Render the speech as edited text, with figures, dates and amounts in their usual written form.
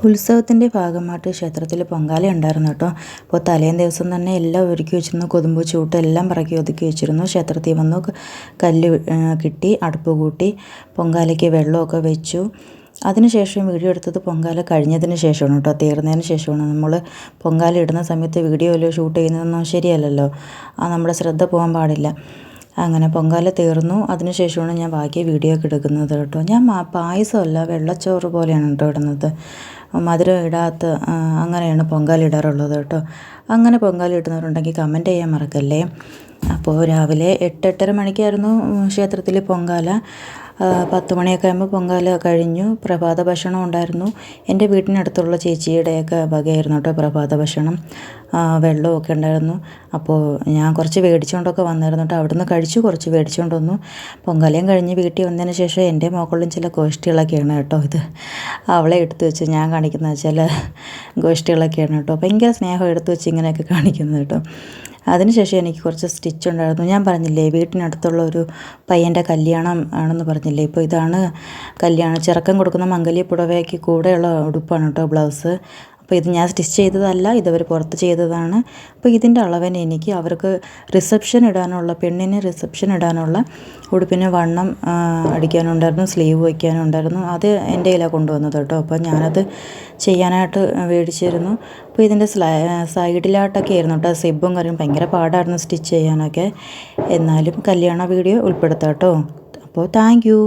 ഉത്സവത്തിൻ്റെ ഭാഗമായിട്ട് ക്ഷേത്രത്തിൽ പൊങ്കാല ഉണ്ടായിരുന്നു കേട്ടോ. അപ്പോൾ തലേന്ന് ദിവസം തന്നെ എല്ലാം ഒരുക്കി വെച്ചിരുന്നു. കൊതുമ്പ് ചൂട്ട് എല്ലാം പറക്കി ഒതുക്കി വെച്ചിരുന്നു. ക്ഷേത്രത്തിൽ വന്നു കല്ല് കിട്ടി, അടുപ്പ് കൂട്ടി, പൊങ്കാലയ്ക്ക് വെള്ളമൊക്കെ വെച്ചു. അതിനുശേഷം വീഡിയോ എടുത്തത് പൊങ്കാല കഴിഞ്ഞതിന് ശേഷമാണ് കേട്ടോ, തീർന്നതിന് ശേഷമാണ്. നമ്മൾ പൊങ്കാല ഇടുന്ന സമയത്ത് വീഡിയോ ഷൂട്ട് ചെയ്യുന്നതൊന്നും ശരിയല്ലല്ലോ, നമ്മുടെ ശ്രദ്ധ പോകാൻ പാടില്ല. അങ്ങനെ പൊങ്കാല തീർന്നു. അതിന് ശേഷമാണ് ഞാൻ ബാക്കി വീഡിയോ ഒക്കെ എടുക്കുന്നത് കേട്ടോ. ഞാൻ പായസമല്ല, വെള്ളച്ചോറ് പോലെയാണ് കേട്ടോ ഇടുന്നത്. മധുരം ഇടാത്ത അങ്ങനെയാണ് പൊങ്കാല ഇടാറുള്ളത് കേട്ടോ. അങ്ങനെ പൊങ്കാല ഇടുന്നവരുണ്ടെങ്കിൽ കമൻറ്റ് ചെയ്യാൻ മറക്കല്ലേ. അപ്പോൾ രാവിലെ 8-8:30 മണിക്കായിരുന്നു ക്ഷേത്രത്തിൽ പൊങ്കാല. 10 മണിയൊക്കെ ആകുമ്പോൾ പൊങ്കാല കഴിഞ്ഞു. പ്രഭാത ഭക്ഷണം ഉണ്ടായിരുന്നു. എൻ്റെ വീട്ടിനടുത്തുള്ള ചേച്ചിയുടെയൊക്കെ വകയായിരുന്നു കേട്ടോ പ്രഭാത ഭക്ഷണം. വെള്ളമൊക്കെ ഉണ്ടായിരുന്നു. അപ്പോൾ ഞാൻ കുറച്ച് മേടിച്ചുകൊണ്ടൊക്കെ വന്നായിരുന്നു കേട്ടോ. അവിടുന്ന് കഴിച്ചു, കുറച്ച് മേടിച്ചുകൊണ്ട് വന്നു. പൊങ്കാലയും കഴിഞ്ഞ് വീട്ടിൽ വന്നതിന് ശേഷം എൻ്റെ മക്കളിലും ചില ഗോഷ്ഠികളൊക്കെയാണ് കേട്ടോ ഇത്. അവളെ എടുത്തു വെച്ച് ഞാൻ കാണിക്കുന്ന ചില ഗോഷ്ഠികളൊക്കെയാണ് കേട്ടോ. ഭയങ്കര സ്നേഹം എടുത്തു വെച്ച് ഇങ്ങനെയൊക്കെ കാണിക്കുന്നത് കേട്ടോ. അതിനുശേഷം എനിക്ക് കുറച്ച് സ്റ്റിച്ച് ഉണ്ടായിരുന്നു. ഞാൻ പറഞ്ഞില്ലേ വീട്ടിനടുത്തുള്ള ഒരു പയ്യൻ്റെ കല്യാണം ആണെന്ന് പറഞ്ഞില്ലേ. ഇപ്പോൾ ഇതാണ് കല്യാണം. ചെറുക്കൻ കൊടുക്കുന്ന മംഗല്യ പുടവയ്ക്ക് കൂടെയുള്ള ഉടുപ്പാണ് കേട്ടോ ബ്ലൗസ്. അപ്പോൾ ഇത് ഞാൻ സ്റ്റിച്ച് ചെയ്തതല്ല, ഇതവർ പുറത്ത് ചെയ്തതാണ്. അപ്പോൾ ഇതിൻ്റെ അളവിന് എനിക്ക് അവർക്ക് റിസപ്ഷൻ ഇടാനുള്ള, പെണ്ണിന് റിസപ്ഷൻ ഇടാനുള്ള ഉടുപ്പിന് വണ്ണം അടിക്കാനുണ്ടായിരുന്നു, സ്ലീവ് വയ്ക്കാനുണ്ടായിരുന്നു. അത് എൻ്റെ കയ്യിലാണ് കൊണ്ടുവന്നത് കേട്ടോ. അപ്പോൾ ഞാനത് ചെയ്യാനായിട്ട് മേടിച്ചിരുന്നു. അപ്പോൾ ഇതിൻ്റെ സൈഡിലായിട്ടൊക്കെ ആയിരുന്നു കേട്ടോ സിബും കാര്യം. ഭയങ്കര പാടായിരുന്നു സ്റ്റിച്ച് ചെയ്യാനൊക്കെ. എന്നാലും കല്യാണ വീഡിയോ ഉൾപ്പെടുത്താം കേട്ടോ. അപ്പോൾ താങ്ക് യു.